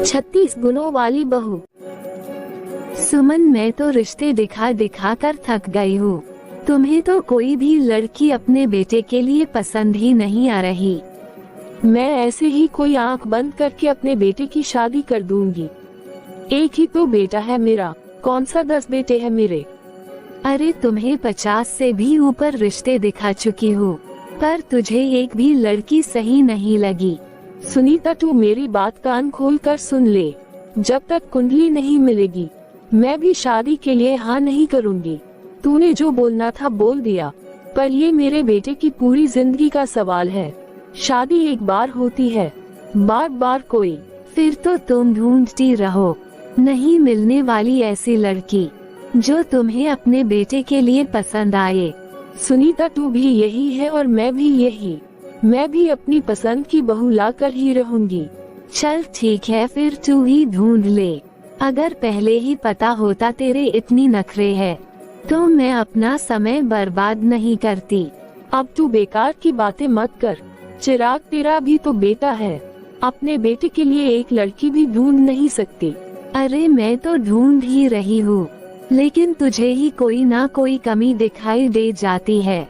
36 गुणों वाली बहू। सुमन, मैं तो रिश्ते दिखा दिखा कर थक गई हूँ। तुम्हें तो कोई भी लड़की अपने बेटे के लिए पसंद ही नहीं आ रही। मैं ऐसे ही कोई आंख बंद करके अपने बेटे की शादी कर दूंगी। एक ही तो बेटा है मेरा, कौन सा 10 बेटे हैं मेरे। अरे तुम्हें 50 से भी ऊपर रिश्ते दिखा चुकी हूँ, पर तुझे एक भी लड़की सही नहीं लगी। सुनीता, तू मेरी बात कान खोल कर सुन ले। जब तक कुंडली नहीं मिलेगी मैं भी शादी के लिए हाँ नहीं करूँगी। तूने जो बोलना था बोल दिया, पर ये मेरे बेटे की पूरी जिंदगी का सवाल है। शादी एक बार होती है, बार बार कोई। फिर तो तुम ढूंढती रहो, नहीं मिलने वाली ऐसी लड़की जो तुम्हें अपने बेटे के लिए पसंद आए। सुनीता, तू भी यही है और मैं भी यही। मैं भी अपनी पसंद की बहू लाकर ही रहूंगी। चल ठीक है, फिर तू ही ढूंढ ले। अगर पहले ही पता होता तेरे इतनी नखरे है तो मैं अपना समय बर्बाद नहीं करती। अब तू बेकार की बातें मत कर। चिराग, तेरा भी तो बेटा है। अपने बेटे के लिए एक लड़की भी ढूंढ नहीं सकती। अरे मैं तो ढूंढ ही रही हूँ, लेकिन तुझे ही कोई ना कोई कमी दिखाई दे जाती है।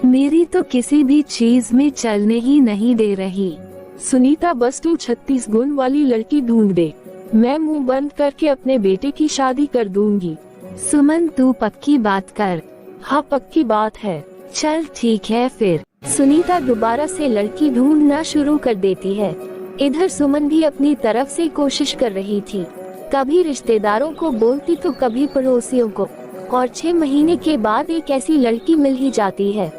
मेरी तो किसी भी चीज में चलने ही नहीं दे रही। सुनीता, बस तू 36 गुण वाली लड़की ढूंढ दे, मैं मुंह बंद करके अपने बेटे की शादी कर दूंगी। सुमन, तू पक्की बात कर। हाँ, पक्की बात है। चल ठीक है फिर। सुनीता दोबारा से लड़की ढूंढना शुरू कर देती है। इधर सुमन भी अपनी तरफ से कोशिश कर रही थी। कभी रिश्तेदारों को बोलती तो कभी पड़ोसियों को, और 6 महीने के बाद एक ऐसी लड़की मिल ही जाती है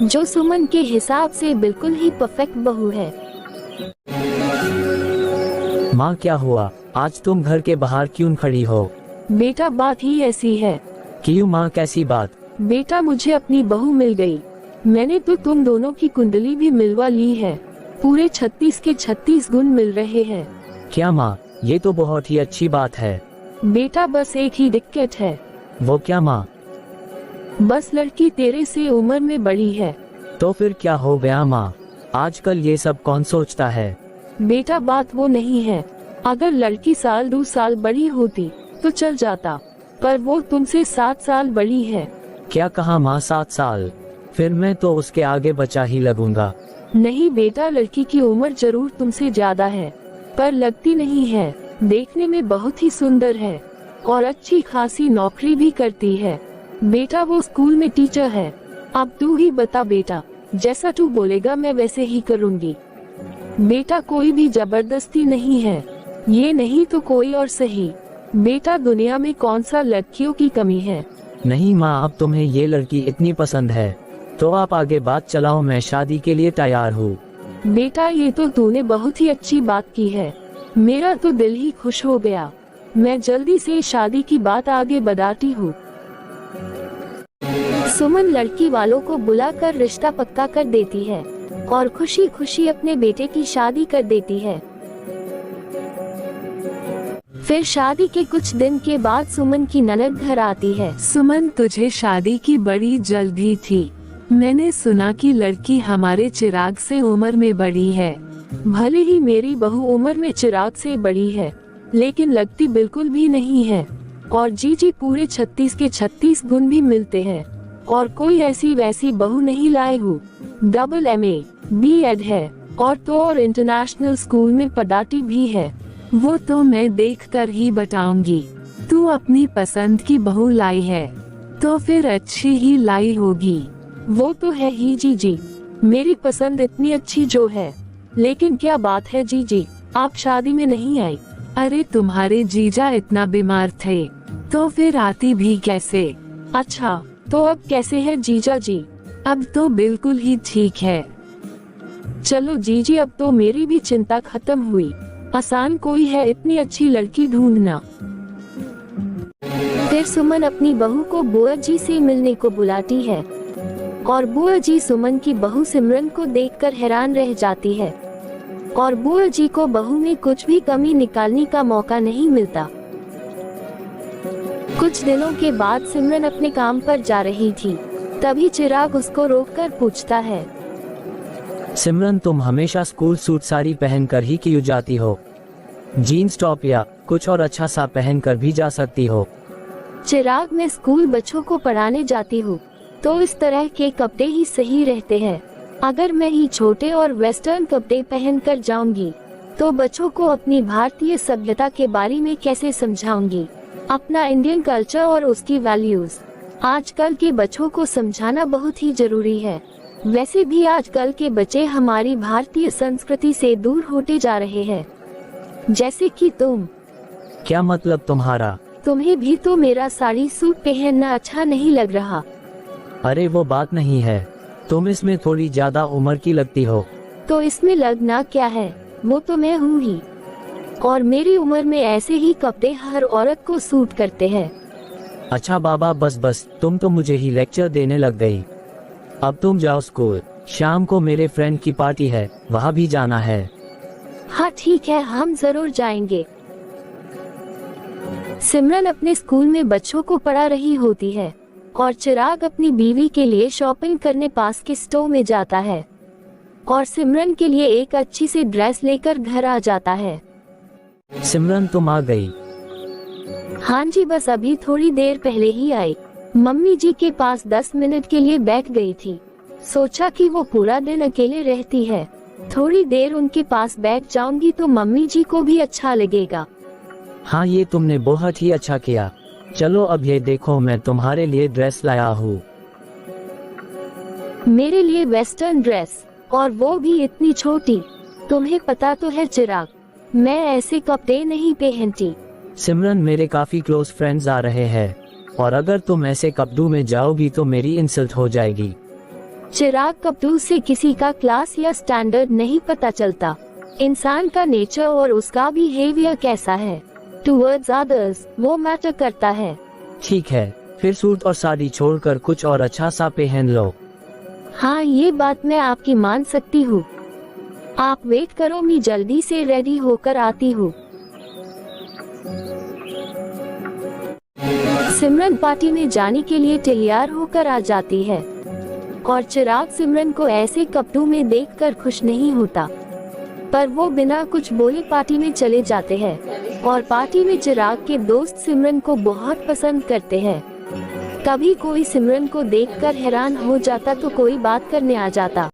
जो सुमन के हिसाब से बिल्कुल ही परफेक्ट बहू है। माँ, क्या हुआ? आज तुम घर के बाहर क्यों खड़ी हो? बेटा, बात ही ऐसी है। क्यों माँ, कैसी बात? बेटा, मुझे अपनी बहू मिल गई। मैंने तो तुम दोनों की कुंडली भी मिलवा ली है। पूरे 36 के 36 गुण मिल रहे हैं। क्या माँ, ये तो बहुत ही अच्छी बात है। बेटा, बस एक ही दिक्कत है। वो क्या माँ? बस लड़की तेरे से उम्र में बड़ी है। तो फिर क्या हो गया माँ? आजकल ये सब कौन सोचता है? बेटा, बात वो नहीं है। अगर लड़की 1-2 साल बड़ी होती तो चल जाता, पर वो तुमसे 7 साल बड़ी है। क्या कहा माँ, 7 साल? फिर मैं तो उसके आगे बचा ही लगूंगा। नहीं बेटा, लड़की की उम्र जरूर तुमसे ज्यादा है, पर लगती नहीं है। देखने में बहुत ही सुंदर है और अच्छी खासी नौकरी भी करती है। बेटा, वो स्कूल में टीचर है। अब तू ही बता बेटा, जैसा तू बोलेगा मैं वैसे ही करूँगी। बेटा, कोई भी जबरदस्ती नहीं है, ये नहीं तो कोई और सही। बेटा, दुनिया में कौन सा लड़कियों की कमी है। नहीं माँ, अब तुम्हें ये लड़की इतनी पसंद है तो आप आगे बात चलाओ, मैं शादी के लिए तैयार हूँ। बेटा, ये तो तूने बहुत ही अच्छी बात की है। मेरा तो दिल ही खुश हो गया। मैं जल्दी से शादी की बात आगे बढ़ाती हूँ। सुमन लड़की वालों को बुलाकर रिश्ता पक्का कर देती है और खुशी खुशी अपने बेटे की शादी कर देती है। फिर शादी के कुछ दिन के बाद सुमन की ननद घर आती है। सुमन, तुझे शादी की बड़ी जल्दी थी। मैंने सुना कि लड़की हमारे चिराग से उम्र में बड़ी है। भले ही मेरी बहू उम्र में चिराग से बड़ी है, लेकिन लगती बिल्कुल भी नहीं है। और जीजी पूरे 36 के 36 गुण भी मिलते हैं और कोई ऐसी वैसी बहू नहीं लाए हूँ। डबल MA B.Ed है और तो और इंटरनेशनल स्कूल में पढ़ाती भी है। वो तो मैं देखकर ही बताऊंगी। तू अपनी पसंद की बहू लाई है तो फिर अच्छी ही लाई होगी। वो तो है ही जीजी, मेरी पसंद इतनी अच्छी जो है। लेकिन क्या बात है जीजी, आप शादी में नहीं आई? अरे तुम्हारे जीजा इतना बीमार थे तो फिर आती भी कैसे? अच्छा, तो अब कैसे है जीजा जी? अब तो बिल्कुल ही ठीक है। चलो जीजी, अब तो मेरी भी चिंता खत्म हुई। आसान कोई है इतनी अच्छी लड़की ढूंढना। फिर सुमन अपनी बहू को बुआ जी से मिलने को बुलाती है और बुआ जी सुमन की बहू सिमरन को देखकर हैरान रह जाती है और बुआ जी को बहू में कुछ भी कमी निकालने का मौका नहीं मिलता। कुछ दिनों के बाद सिमरन अपने काम पर जा रही थी, तभी चिराग उसको रोककर पूछता है, सिमरन, तुम हमेशा स्कूल सूट साड़ी पहनकर ही क्यों जाती हो? जीन्स टॉप या कुछ और अच्छा सा पहन कर भी जा सकती हो। चिराग, मैं स्कूल बच्चों को पढ़ाने जाती हूँ, तो इस तरह के कपड़े ही सही रहते हैं। अगर मैं ही छोटे और वेस्टर्न कपड़े पहन कर जाऊंगी तो बच्चों को अपनी भारतीय सभ्यता के बारे में कैसे समझाऊंगी, अपना इंडियन कल्चर और उसकी वैल्यूज। आजकल के बच्चों को समझाना बहुत ही जरूरी है। वैसे भी आजकल के बच्चे हमारी भारतीय संस्कृति से दूर होते जा रहे हैं, जैसे कि तुम। क्या मतलब तुम्हारा? तुम्हें भी तो मेरा साड़ी सूट पहनना अच्छा नहीं लग रहा। अरे वो बात नहीं है, तुम इसमें थोड़ी ज्यादा उम्र की लगती हो। तो इसमें लगना क्या है, वो तो मैं हूँ ही। और मेरी उम्र में ऐसे ही कपड़े हर औरत को सूट करते हैं। अच्छा बाबा, बस तुम तो मुझे ही लेक्चर देने लग गई। अब तुम जाओ स्कूल, शाम को मेरे फ्रेंड की पार्टी है, वहाँ भी जाना है। हाँ ठीक है, हम जरूर जाएंगे। सिमरन अपने स्कूल में बच्चों को पढ़ा रही होती है और चिराग अपनी बीवी के लिए शॉपिंग करने पास के स्टोर में जाता है और सिमरन के लिए एक अच्छी सी ड्रेस लेकर घर आ जाता है। सिमरन तुम आ गई? हाँ जी, बस अभी थोड़ी देर पहले ही आई। मम्मी जी के पास 10 मिनट के लिए बैठ गई थी। सोचा कि वो पूरा दिन अकेले रहती है, थोड़ी देर उनके पास बैठ जाऊंगी तो मम्मी जी को भी अच्छा लगेगा। हाँ, ये तुमने बहुत ही अच्छा किया। चलो अब ये देखो, मैं तुम्हारे लिए ड्रेस लाया हूँ। मेरे लिए वेस्टर्न ड्रेस, और वो भी इतनी छोटी। तुम्हें पता तो है चिराग, मैं ऐसे कपड़े नहीं पहनती। सिमरन, मेरे काफी क्लोज फ्रेंड्स आ रहे हैं और अगर तुम ऐसे कपड़ों में जाओगी तो मेरी इंसल्ट हो जाएगी। चिराग, कपड़ों से किसी का क्लास या स्टैंडर्ड नहीं पता चलता। इंसान का नेचर और उसका बिहेवियर कैसा है टुवर्ड्स अदर्स, वो मैटर करता है। ठीक है, फिर सूट और साड़ी छोड़कर कुछ और अच्छा सा पहन लो। हाँ, ये बात मैं आपकी मान सकती हूँ। आप वेट करो, मैं जल्दी से रेडी होकर आती हूँ। सिमरन पार्टी में जाने के लिए तैयार होकर आ जाती है और चिराग सिमरन को ऐसे कपड़ों में देखकर खुश नहीं होता, पर वो बिना कुछ बोले पार्टी में चले जाते हैं और पार्टी में चिराग के दोस्त सिमरन को बहुत पसंद करते हैं। कभी कोई सिमरन को देखकर हैरान हो जाता तो कोई बात करने आ जाता।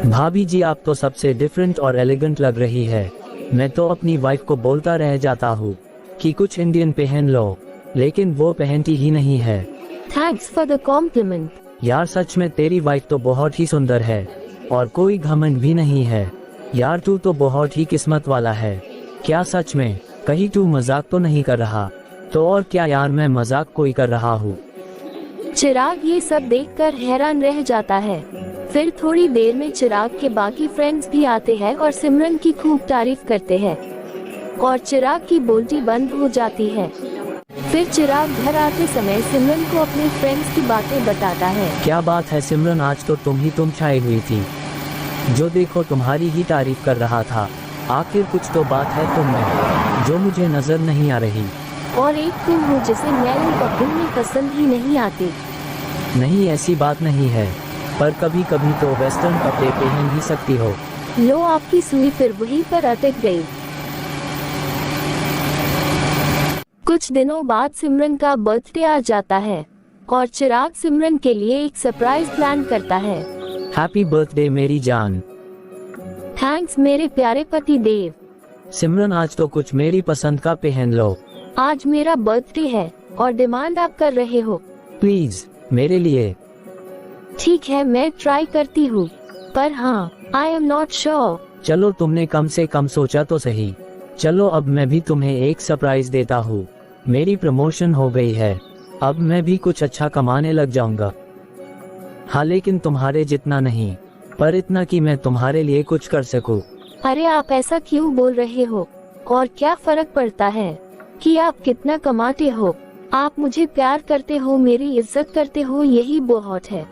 भाभी जी, आप तो सबसे डिफरेंट और एलिगेंट लग रही है। मैं तो अपनी वाइफ को बोलता रह जाता हूँ कि कुछ इंडियन पहन लो, लेकिन वो पहनती ही नहीं है। Thanks for the compliment. यार सच में तेरी वाइफ तो बहुत ही सुंदर है और कोई घमंड भी नहीं है। यार तू तो बहुत ही किस्मत वाला है। क्या सच में? कहीं तू मजाक तो नहीं कर रहा? तो और क्या यार, मैं मजाक कोई कर रहा हूँ। चिराग ये सब देखकर हैरान रह जाता है। फिर थोड़ी देर में चिराग के बाकी फ्रेंड्स भी आते हैं और सिमरन की खूब तारीफ करते हैं और चिराग की बोलती बंद हो जाती है। फिर चिराग घर आते समय सिमरन को अपने फ्रेंड्स की बातें बताता है। क्या बात है सिमरन, आज तो तुम छाई हुई थी। जो देखो तुम्हारी ही तारीफ कर रहा था। आखिर कुछ तो बात है तुम में जो मुझे नजर नहीं आ रही। और एक तुम हो जिसे मैंने कपड़ों में पसंद ही नहीं आती। नहीं, ऐसी बात नहीं है, पर कभी कभी तो वेस्टर्न कपड़े पहन ही सकती हो। लो, आपकी सुई फिर वहीं पर अटक गई। कुछ दिनों बाद सिमरन का बर्थडे आ जाता है और चिराग सिमरन के लिए एक सरप्राइज प्लान करता है। हैप्पी बर्थडे मेरी जान। थैंक्स मेरे प्यारे पति देव। सिमरन, आज तो कुछ मेरी पसंद का पहन लो। आज मेरा बर्थडे है और डिमांड आप कर रहे हो। प्लीज मेरे लिए। ठीक है, मैं ट्राई करती हूँ, पर हाँ, आई एम नॉट श्योर। चलो, तुमने कम से कम सोचा तो सही। चलो अब मैं भी तुम्हें एक सरप्राइज देता हूँ। मेरी प्रमोशन हो गई है, अब मैं भी कुछ अच्छा कमाने लग जाऊंगा। हाँ, लेकिन तुम्हारे जितना नहीं, पर इतना कि मैं तुम्हारे लिए कुछ कर सकूं। अरे आप ऐसा क्यों बोल रहे हो? और क्या फर्क पड़ता है कि आप कितना कमाते हो? आप मुझे प्यार करते हो, मेरी इज्जत करते हो, यही बहुत है।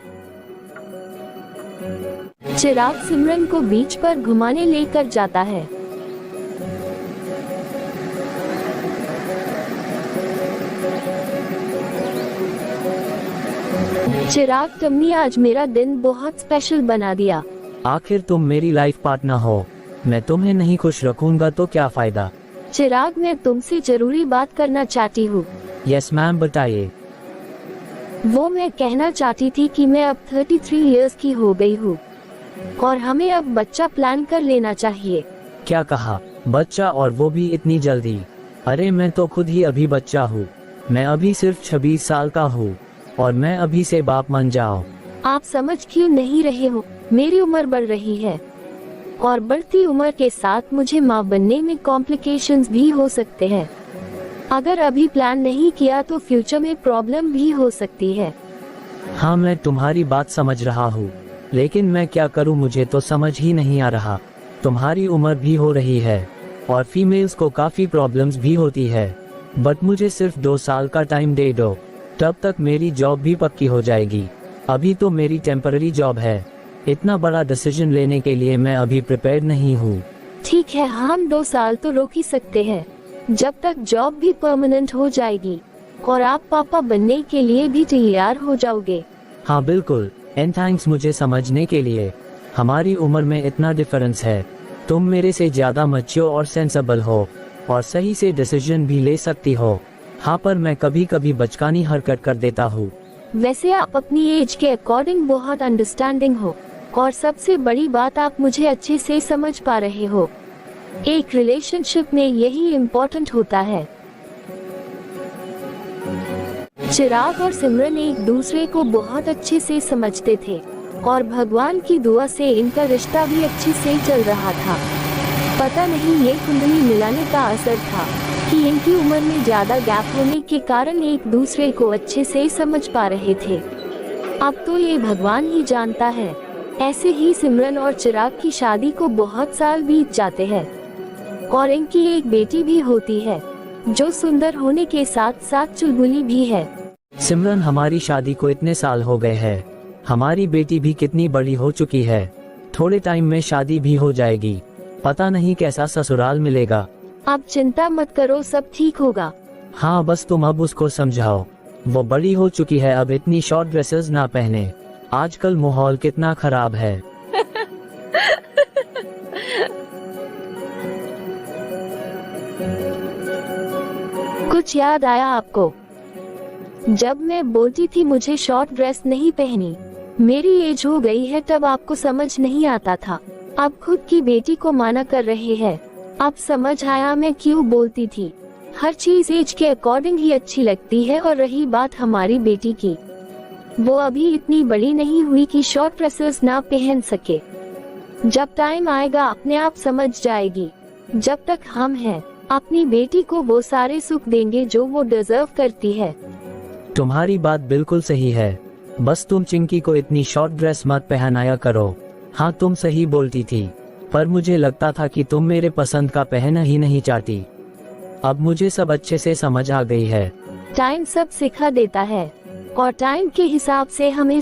चिराग सिमरन को बीच पर घुमाने लेकर जाता है। चिराग, तुमने आज मेरा दिन बहुत स्पेशल बना दिया। आखिर तुम मेरी लाइफ पार्टनर हो, मैं तुम्हें नहीं खुश रखूंगा तो क्या फायदा। चिराग, मैं तुमसे जरूरी बात करना चाहती हूँ। यस मैम, बताइए। वो मैं कहना चाहती थी कि मैं अब 33 इयर्स की हो गई हूँ और हमें अब बच्चा प्लान कर लेना चाहिए। क्या कहा? बच्चा, और वो भी इतनी जल्दी? अरे मैं तो खुद ही अभी बच्चा हूँ। मैं अभी सिर्फ 26 साल का हूँ और मैं अभी से बाप बन जाऊँ। आप समझ क्यों नहीं रहे हो? मेरी उम्र बढ़ रही है और बढ़ती उम्र के साथ मुझे माँ बनने में कॉम्प्लिकेशंस भी हो सकते हैं। अगर अभी प्लान नहीं किया तो फ्यूचर में प्रॉब्लम भी हो सकती है। हाँ, मैं तुम्हारी बात समझ रहा हूँ, लेकिन मैं क्या करूँ, मुझे तो समझ ही नहीं आ रहा। तुम्हारी उम्र भी हो रही है और फीमेल्स को काफी प्रॉब्लम्स भी होती है, बट मुझे सिर्फ 2 साल का टाइम दे दो, तब तक मेरी जॉब भी पक्की हो जाएगी। अभी तो मेरी टेम्पररी जॉब है, इतना बड़ा डिसीजन लेने के लिए मैं अभी प्रिपेयर्ड नहीं हूँ। ठीक है, हम 2 साल तो रोक ही सकते हैं, जब तक जॉब भी परमानेंट हो जाएगी और आप पापा बनने के लिए भी तैयार हो जाओगे। हाँ बिल्कुल, एंड थैंक्स मुझे समझने के लिए। हमारी उम्र में इतना डिफरेंस है। तुम मेरे से ज्यादा मैच्योर और सेंसेबल हो और सही से डिसीजन भी ले सकती हो। हाँ, पर मैं कभी कभी बचकानी हरकत कर देता हूँ। वैसे आप अपनी एज के अकॉर्डिंग बहुत अंडरस्टैंडिंग हो और सबसे बड़ी बात, आप मुझे अच्छे से समझ पा रहे हो। एक रिलेशनशिप में यही इम्पोर्टेंट होता है। चिराग और सिमरन एक दूसरे को बहुत अच्छे से समझते थे और भगवान की दुआ से इनका रिश्ता भी अच्छे से चल रहा था। पता नहीं ये कुंडली मिलाने का असर था कि इनकी उम्र में ज्यादा गैप होने के कारण एक दूसरे को अच्छे से समझ पा रहे थे। अब तो ये भगवान ही जानता है। ऐसे ही सिमरन और चिराग की शादी को बहुत साल बीत जाते हैं और इनकी एक बेटी भी होती है जो सुंदर होने के साथ साथ चुलबुली भी है। सिमरन, हमारी शादी को इतने साल हो गए हैं, हमारी बेटी भी कितनी बड़ी हो चुकी है। थोड़े टाइम में शादी भी हो जाएगी, पता नहीं कैसा ससुराल मिलेगा। आप चिंता मत करो, सब ठीक होगा। हाँ, बस तुम अब उसको समझाओ, वो बड़ी हो चुकी है, अब इतनी शॉर्ट ड्रेसेस ना पहने। आजकल माहौल कितना खराब है। कुछ याद आया आपको? जब मैं बोलती थी मुझे शॉर्ट ड्रेस नहीं पहनी, मेरी एज हो गई है, तब आपको समझ नहीं आता था। आप खुद की बेटी को माना कर रहे हैं। अब समझ आया मैं क्यों बोलती थी। हर चीज एज के अकॉर्डिंग ही अच्छी लगती है। और रही बात हमारी बेटी की, वो अभी इतनी बड़ी नहीं हुई कि शॉर्ट ड्रेसेस ना पहन सके। जब टाइम आएगा अपने आप समझ जाएगी। जब तक हम हैं, अपनी बेटी को वो सारे सुख देंगे जो वो डिजर्व करती है। तुम्हारी बात बिल्कुल सही है, बस तुम चिंकी को इतनी शॉर्ट ड्रेस मत पहनाया करो। हाँ, तुम सही बोलती थी, पर मुझे लगता था कि तुम मेरे पसंद का पहनना ही नहीं चाहती। अब मुझे सब अच्छे से समझ आ गई है। टाइम सब सिखा देता है और टाइम के हिसाब से हमें